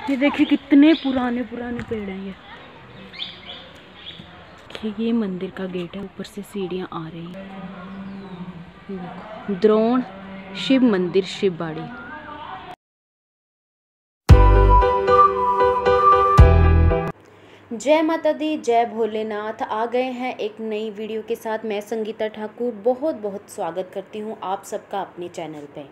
ये देखिए कितने पुराने पुराने पेड़ हैं ये। देखिए ये मंदिर का गेट है, ऊपर से सीढ़ियाँ आ रही हैं। द्रोण शिव मंदिर शिवबाड़ी। जय माता दी, जय भोलेनाथ। आ गए हैं एक नई वीडियो के साथ। मैं संगीता ठाकुर बहुत बहुत स्वागत करती हूँ आप सबका अपने चैनल पे।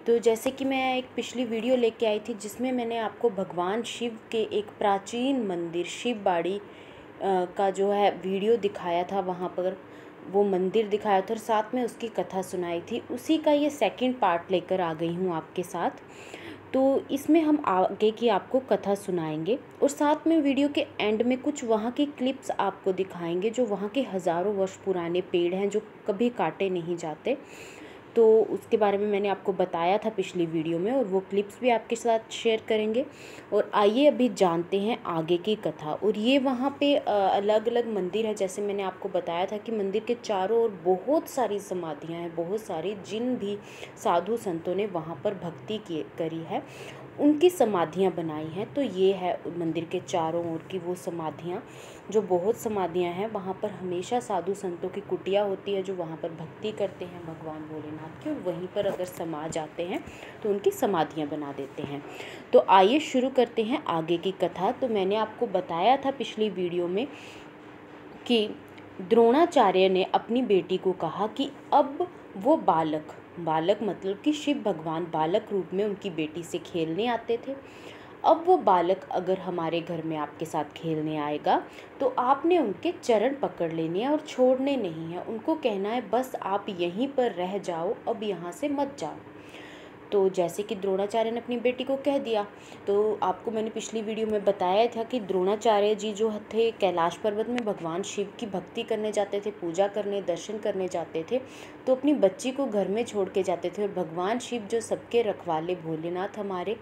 तो जैसे कि मैं एक पिछली वीडियो लेके आई थी जिसमें मैंने आपको भगवान शिव के एक प्राचीन मंदिर शिवबाड़ी का जो है वीडियो दिखाया था, वहाँ पर वो मंदिर दिखाया था और साथ में उसकी कथा सुनाई थी। उसी का ये सेकंड पार्ट लेकर आ गई हूँ आपके साथ। तो इसमें हम आगे की आपको कथा सुनाएंगे और साथ में वीडियो के एंड में कुछ वहाँ की क्लिप्स आपको दिखाएंगे जो वहाँ के हज़ारों वर्ष पुराने पेड़ हैं जो कभी काटे नहीं जाते। तो उसके बारे में मैंने आपको बताया था पिछली वीडियो में और वो क्लिप्स भी आपके साथ शेयर करेंगे। और आइए अभी जानते हैं आगे की कथा। और ये वहाँ पे अलग अलग मंदिर है, जैसे मैंने आपको बताया था कि मंदिर के चारों ओर बहुत सारी समाधियाँ हैं, बहुत सारी जिन भी साधु संतों ने वहाँ पर भक्ति करी है उनकी समाधियाँ बनाई हैं। तो ये है मंदिर के चारों ओर की वो समाधियाँ, जो बहुत समाधियाँ हैं। वहाँ पर हमेशा साधु संतों की कुटिया होती है जो वहाँ पर भक्ति करते हैं भगवान भोलेनाथ की, और वहीं पर अगर समा जाते हैं तो उनकी समाधियाँ बना देते हैं। तो आइए शुरू करते हैं आगे की कथा। तो मैंने आपको बताया था पिछली वीडियो में कि द्रोणाचार्य ने अपनी बेटी को कहा कि अब वो बालक मतलब कि शिव भगवान बालक रूप में उनकी बेटी से खेलने आते थे। अब वो बालक अगर हमारे घर में आपके साथ खेलने आएगा तो आपने उनके चरण पकड़ लेने हैं और छोड़ने नहीं हैं। उनको कहना है बस आप यहीं पर रह जाओ, अब यहाँ से मत जाओ। तो जैसे कि द्रोणाचार्य ने अपनी बेटी को कह दिया, तो आपको मैंने पिछली वीडियो में बताया था कि द्रोणाचार्य जी जो थे कैलाश पर्वत में भगवान शिव की भक्ति करने जाते थे, पूजा करने, दर्शन करने जाते थे। तो अपनी बच्ची को घर में छोड़ के जाते थे और भगवान शिव जो सबके रखवाले भोलेनाथ हमारे,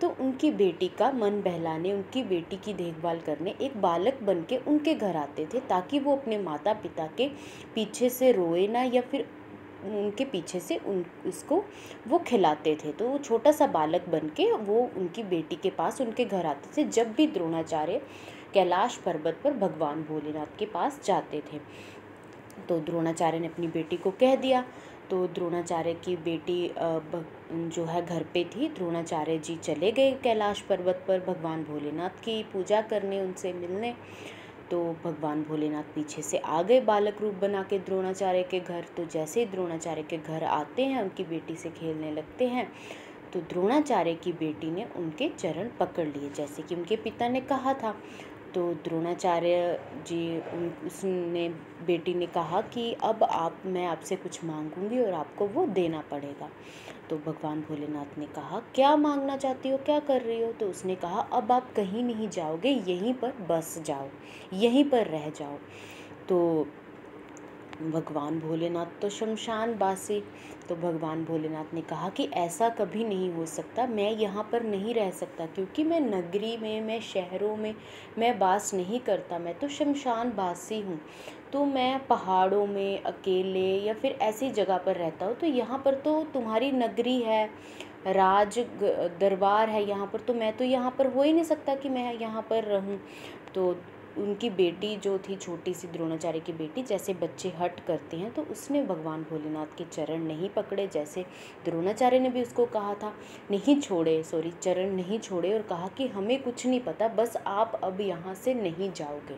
तो उनकी बेटी का मन बहलाने, उनकी बेटी की देखभाल करने एक बालक बन के उनके घर आते थे, ताकि वो अपने माता पिता के पीछे से रोए ना, या फिर उनके पीछे से उसको वो खिलाते थे। तो वो छोटा सा बालक बन के वो उनकी बेटी के पास उनके घर आते थे जब भी द्रोणाचार्य कैलाश पर्वत पर भगवान भोलेनाथ के पास जाते थे। तो द्रोणाचार्य ने अपनी बेटी को कह दिया। तो द्रोणाचार्य की बेटी जो है घर पे थी। द्रोणाचार्य जी चले गए कैलाश पर्वत पर भगवान भोलेनाथ की पूजा करने, उनसे मिलने। तो भगवान भोलेनाथ पीछे से आ गए बालक रूप बना के द्रोणाचार्य के घर। तो जैसे ही द्रोणाचार्य के घर आते हैं, उनकी बेटी से खेलने लगते हैं, तो द्रोणाचार्य की बेटी ने उनके चरण पकड़ लिए जैसे कि उनके पिता ने कहा था। तो द्रोणाचार्य जी उसने बेटी ने कहा कि अब मैं आपसे कुछ मांगूंगी और आपको वो देना पड़ेगा। तो भगवान भोलेनाथ ने कहा क्या मांगना चाहती हो, क्या कर रही हो? तो उसने कहा अब आप कहीं नहीं जाओगे, यहीं पर बस जाओ, यहीं पर रह जाओ। तो भगवान भोलेनाथ तो शमशान बासी। तो भगवान भोलेनाथ ने कहा कि ऐसा कभी नहीं हो सकता, मैं यहाँ पर नहीं रह सकता, क्योंकि मैं नगरी में, मैं शहरों में मैं वास नहीं करता, मैं तो शमशान बासी हूँ। तो मैं पहाड़ों में अकेले या फिर ऐसी जगह पर रहता हूँ। तो यहाँ पर तो तुम्हारी नगरी है, राज दरबार है यहाँ पर, तो मैं तो यहाँ पर हो ही नहीं सकता कि मैं यहाँ पर रहूँ। तो उनकी बेटी जो थी छोटी सी, द्रोणाचार्य की बेटी, जैसे बच्चे हट करते हैं तो उसने भगवान भोलेनाथ के चरण नहीं पकड़े, जैसे द्रोणाचार्य ने भी उसको कहा था, नहीं छोड़े, चरण नहीं छोड़े, और कहा कि हमें कुछ नहीं पता, बस आप अब यहाँ से नहीं जाओगे।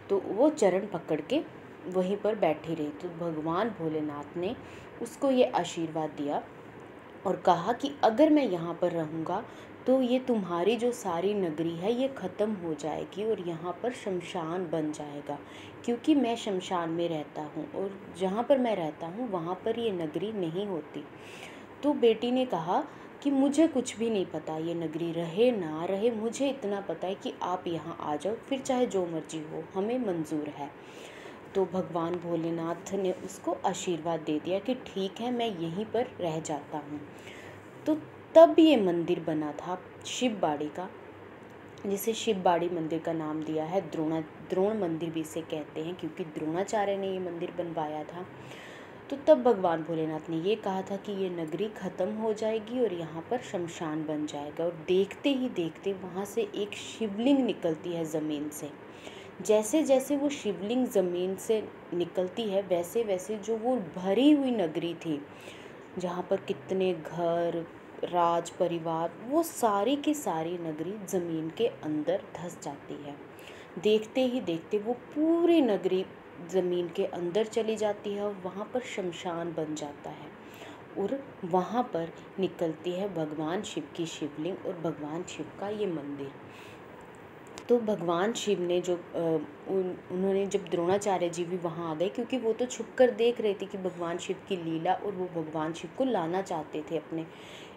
तो वो चरण पकड़ के वहीं पर बैठी रही। तो भगवान भोलेनाथ ने उसको ये आशीर्वाद दिया और कहा कि अगर मैं यहाँ पर रहूँगा तो ये तुम्हारी जो सारी नगरी है ये ख़त्म हो जाएगी और यहाँ पर शमशान बन जाएगा, क्योंकि मैं शमशान में रहता हूँ और जहाँ पर मैं रहता हूँ वहाँ पर ये नगरी नहीं होती। तो बेटी ने कहा कि मुझे कुछ भी नहीं पता, ये नगरी रहे ना रहे, मुझे इतना पता है कि आप यहाँ आ जाओ, फिर चाहे जो मर्जी हो, हमें मंजूर है। तो भगवान भोलेनाथ ने उसको आशीर्वाद दे दिया कि ठीक है, मैं यहीं पर रह जाता हूँ। तो तब ये मंदिर बना था शिवबाड़ी का, जिसे शिवबाड़ी मंदिर का नाम दिया है। द्रोण मंदिर भी इसे कहते हैं, क्योंकि द्रोणाचार्य ने ये मंदिर बनवाया था। तो तब भगवान भोलेनाथ ने ये कहा था कि ये नगरी ख़त्म हो जाएगी और यहाँ पर शमशान बन जाएगा। और देखते ही देखते वहाँ से एक शिवलिंग निकलती है ज़मीन से। जैसे जैसे वो शिवलिंग ज़मीन से निकलती है वैसे वैसे जो वो भरी हुई नगरी थी, जहाँ पर कितने घर, राज परिवार, वो सारी की सारी नगरी ज़मीन के अंदर धंस जाती है। देखते ही देखते वो पूरी नगरी ज़मीन के अंदर चली जाती है और वहाँ पर शमशान बन जाता है। और वहाँ पर निकलती है भगवान शिव की शिवलिंग और भगवान शिव का ये मंदिर। तो भगवान शिव ने जो उन्होंने जब द्रोणाचार्य जी भी वहाँ आ गए, क्योंकि वो तो छुप कर देख रहे थे कि भगवान शिव की लीला, और वो भगवान शिव को लाना चाहते थे अपने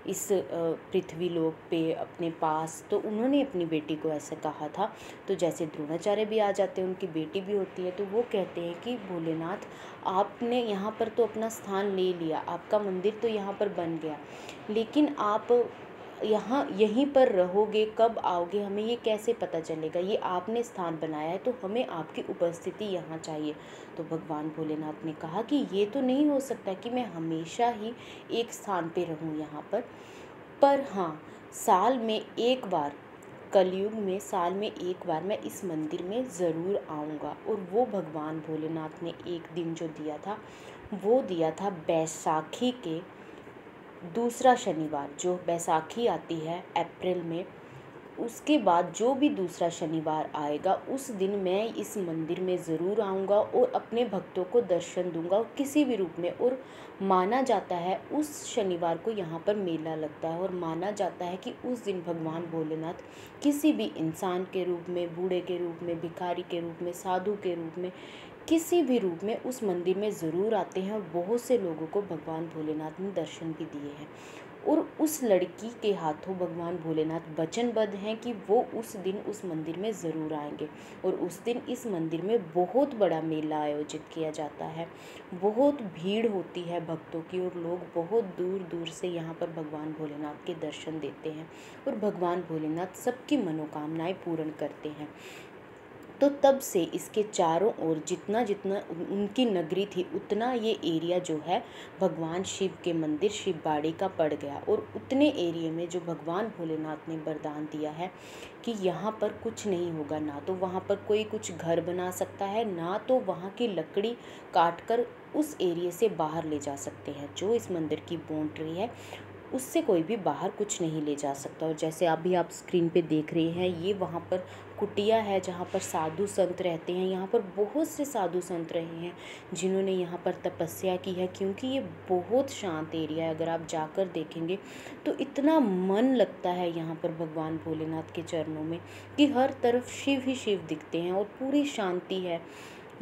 इस पृथ्वी लोक पे अपने पास। तो उन्होंने अपनी बेटी को ऐसा कहा था। तो जैसे द्रोणाचार्य भी आ जाते हैं, उनकी बेटी भी होती है, तो वो कहते हैं कि भोलेनाथ, आपने यहाँ पर तो अपना स्थान ले लिया, आपका मंदिर तो यहाँ पर बन गया, लेकिन आप यहाँ यहीं पर रहोगे, कब आओगे हमें ये कैसे पता चलेगा? ये आपने स्थान बनाया है तो हमें आपकी उपस्थिति यहाँ चाहिए। तो भगवान भोलेनाथ ने कहा कि ये तो नहीं हो सकता कि मैं हमेशा ही एक स्थान पे रहूँ यहाँ पर हाँ, साल में एक बार, कलयुग में साल में एक बार मैं इस मंदिर में ज़रूर आऊँगा। और वो भगवान भोलेनाथ ने एक दिन जो दिया था, वो दिया था बैसाखी के दूसरा शनिवार। जो बैसाखी आती है अप्रैल में, उसके बाद जो भी दूसरा शनिवार आएगा उस दिन मैं इस मंदिर में ज़रूर आऊँगा और अपने भक्तों को दर्शन दूंगा किसी भी रूप में। और माना जाता है उस शनिवार को यहाँ पर मेला लगता है, और माना जाता है कि उस दिन भगवान भोलेनाथ किसी भी इंसान के रूप में, बूढ़े के रूप में, भिखारी के रूप में, साधु के रूप में, किसी भी रूप में उस मंदिर में ज़रूर आते हैं। और बहुत से लोगों को भगवान भोलेनाथ ने दर्शन भी दिए हैं। और उस लड़की के हाथों भगवान भोलेनाथ वचनबद्ध हैं कि वो उस दिन उस मंदिर में ज़रूर आएंगे। और उस दिन इस मंदिर में बहुत बड़ा मेला आयोजित किया जाता है, बहुत भीड़ होती है भक्तों की, और लोग बहुत दूर दूर से यहाँ पर भगवान भोलेनाथ के दर्शन देते हैं। और भगवान भोलेनाथ सबकी मनोकामनाएं पूर्ण करते हैं। तो तब से इसके चारों ओर जितना जितना उनकी नगरी थी, उतना ये एरिया जो है भगवान शिव के मंदिर शिवबाड़ी का पड़ गया। और उतने एरिया में जो भगवान भोलेनाथ ने वरदान दिया है कि यहाँ पर कुछ नहीं होगा, ना तो वहाँ पर कोई कुछ घर बना सकता है, ना तो वहाँ की लकड़ी काट कर उस एरिया से बाहर ले जा सकते हैं। जो इस मंदिर की बाउंड्री है उससे कोई भी बाहर कुछ नहीं ले जा सकता। और जैसे अभी आप स्क्रीन पे देख रहे हैं, ये वहाँ पर कुटिया है जहाँ पर साधु संत रहते हैं। यहाँ पर बहुत से साधु संत रहे हैं जिन्होंने यहाँ पर तपस्या की है, क्योंकि ये बहुत शांत एरिया है। अगर आप जाकर देखेंगे तो इतना मन लगता है यहाँ पर भगवान भोलेनाथ के चरणों में कि हर तरफ शिव ही शिव दिखते हैं और पूरी शांति है।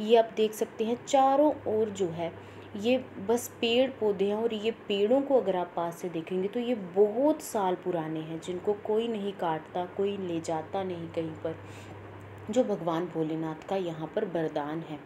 ये आप देख सकते हैं चारों ओर जो है ये बस पेड़ पौधे हैं। और ये पेड़ों को अगर आप पास से देखेंगे तो ये बहुत साल पुराने हैं, जिनको कोई नहीं काटता, कोई ले जाता नहीं कहीं पर, जो भगवान भोलेनाथ का यहाँ पर वरदान है।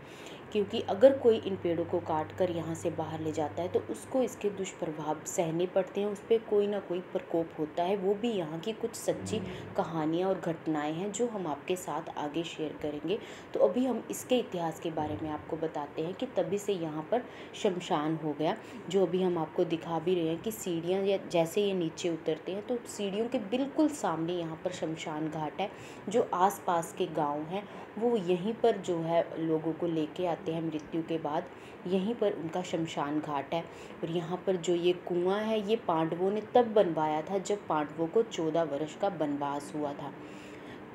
क्योंकि अगर कोई इन पेड़ों को काट कर यहाँ से बाहर ले जाता है तो उसको इसके दुष्प्रभाव सहने पड़ते हैं, उस पर कोई ना कोई प्रकोप होता है। वो भी यहाँ की कुछ सच्ची कहानियाँ और घटनाएं हैं जो हम आपके साथ आगे शेयर करेंगे। तो अभी हम इसके इतिहास के बारे में आपको बताते हैं कि तभी से यहाँ पर शमशान हो गया। जो अभी हम आपको दिखा भी रहे हैं कि सीढ़ियाँ जैसे ये नीचे उतरते हैं तो सीढ़ियों के बिल्कुल सामने यहाँ पर शमशान घाट है। जो आसपास के गाँव हैं वो यहीं पर जो है लोगों को लेके आते हैं मृत्यु के बाद, यहीं पर उनका शमशान घाट है। और यहाँ पर जो ये कुआं है ये पांडवों ने तब बनवाया था जब पांडवों को 14 वर्ष का वनवास हुआ था।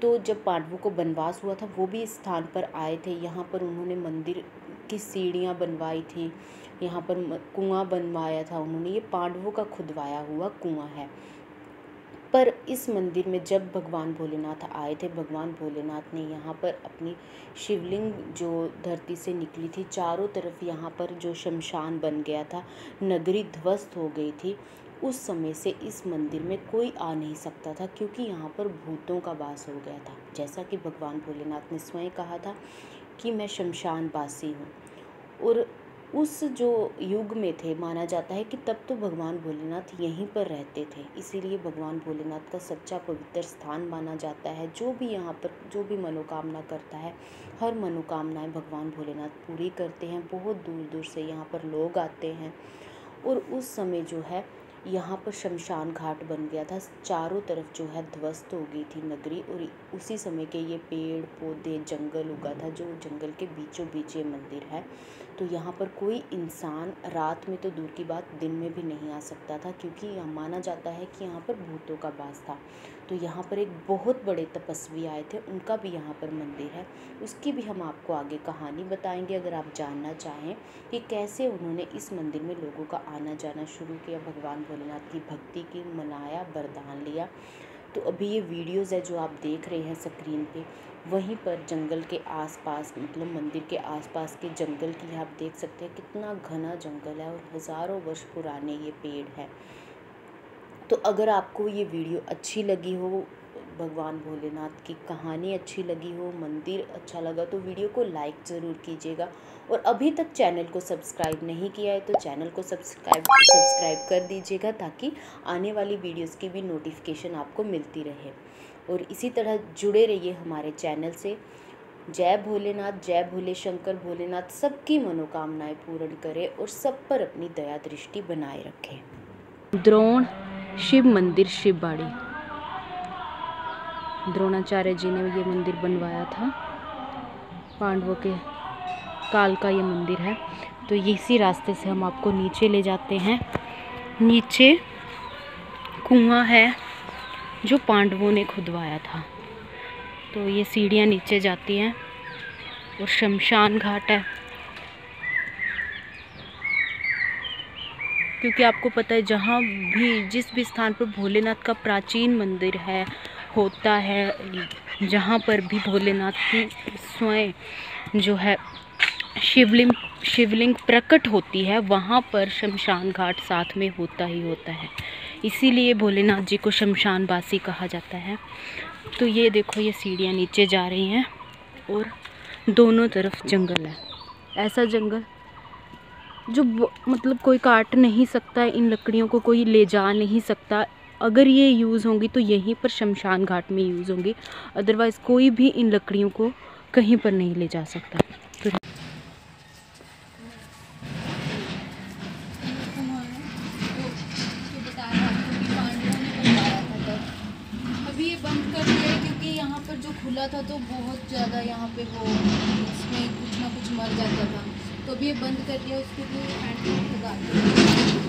तो जब पांडवों को वनवास हुआ था वो भी इस स्थान पर आए थे। यहाँ पर उन्होंने मंदिर की सीढ़ियाँ बनवाई थी, यहाँ पर कुआं बनवाया था उन्होंने। ये पांडवों का खुदवाया हुआ कुआं है। पर इस मंदिर में जब भगवान भोलेनाथ आए थे, भगवान भोलेनाथ ने यहाँ पर अपनी शिवलिंग जो धरती से निकली थी, चारों तरफ यहाँ पर जो शमशान बन गया था, नगरी ध्वस्त हो गई थी, उस समय से इस मंदिर में कोई आ नहीं सकता था, क्योंकि यहाँ पर भूतों का वास हो गया था। जैसा कि भगवान भोलेनाथ ने स्वयं कहा था कि मैं शमशान वासी हूँ। और उस जो युग में थे, माना जाता है कि तब तो भगवान भोलेनाथ यहीं पर रहते थे, इसीलिए भगवान भोलेनाथ का सच्चा पवित्र स्थान माना जाता है। जो भी यहाँ पर जो भी मनोकामना करता है, हर मनोकामनाएं भगवान भोलेनाथ पूरी करते हैं। बहुत दूर दूर से यहाँ पर लोग आते हैं। और उस समय जो है यहाँ पर शमशान घाट बन गया था, चारों तरफ जो है ध्वस्त हो गई थी नगरी। और उसी समय के ये पेड़ पौधे जंगल उगा था, जो जंगल के बीचों बीच ये मंदिर है। तो यहाँ पर कोई इंसान रात में तो दूर की बात दिन में भी नहीं आ सकता था, क्योंकि यह माना जाता है कि यहाँ पर भूतों का वास था। तो यहाँ पर एक बहुत बड़े तपस्वी आए थे, उनका भी यहाँ पर मंदिर है। उसकी भी हम आपको आगे कहानी बताएंगे, अगर आप जानना चाहें कि कैसे उन्होंने इस मंदिर में लोगों का आना जाना शुरू किया, भगवान भोलेनाथ की भक्ति की, मनाया, वरदान लिया। तो अभी ये वीडियोज़ है जो आप देख रहे हैं स्क्रीन पे, वहीं पर जंगल के आसपास, मतलब मंदिर के आसपास के जंगल की आप देख सकते हैं कितना घना जंगल है और हज़ारों वर्ष पुराने ये पेड़ हैं। तो अगर आपको ये वीडियो अच्छी लगी हो, भगवान भोलेनाथ की कहानी अच्छी लगी हो, मंदिर अच्छा लगा, तो वीडियो को लाइक ज़रूर कीजिएगा। और अभी तक चैनल को सब्सक्राइब नहीं किया है तो चैनल को सब्सक्राइब कर दीजिएगा, ताकि आने वाली वीडियोस की भी नोटिफिकेशन आपको मिलती रहे। और इसी तरह जुड़े रहिए हमारे चैनल से। जय भोलेनाथ, जय भोले शंकर भोलेनाथ सबकी मनोकामनाएं पूर्ण करे और सब पर अपनी दया दृष्टि बनाए रखे। द्रोण शिव मंदिर, शिवबाड़ी, द्रोणाचार्य जी ने ये मंदिर बनवाया था, पांडवों के काल का ये मंदिर है। तो इसी रास्ते से हम आपको नीचे ले जाते हैं। नीचे कुआं है जो पांडवों ने खुदवाया था। तो ये सीढ़ियाँ नीचे जाती हैं और शमशान घाट है, क्योंकि आपको पता है जहाँ भी जिस भी स्थान पर भोलेनाथ का प्राचीन मंदिर है होता है, जहाँ पर भी भोलेनाथ की स्वयं जो है शिवलिंग प्रकट होती है, वहाँ पर शमशान घाट साथ में होता ही होता है। इसीलिए भोलेनाथ जी को शमशानवासी कहा जाता है। तो ये देखो, ये सीढ़ियाँ नीचे जा रही हैं और दोनों तरफ जंगल है। ऐसा जंगल जो मतलब कोई काट नहीं सकता, इन लकड़ियों को कोई ले जा नहीं सकता। अगर ये यूज़ होंगी तो यहीं पर शमशान घाट में यूज़ होंगी, अदरवाइज़ कोई भी इन लकड़ियों को कहीं पर नहीं ले जा सकता। तो अभी ये बंद कर दिया है क्योंकि यहाँ पर जो खुला था तो बहुत ज़्यादा यहाँ पे वो इसमें कुछ ना कुछ मर जाता था, तो अभी ये बंद कर दिया, उसके लिए हैंड लगा दिया।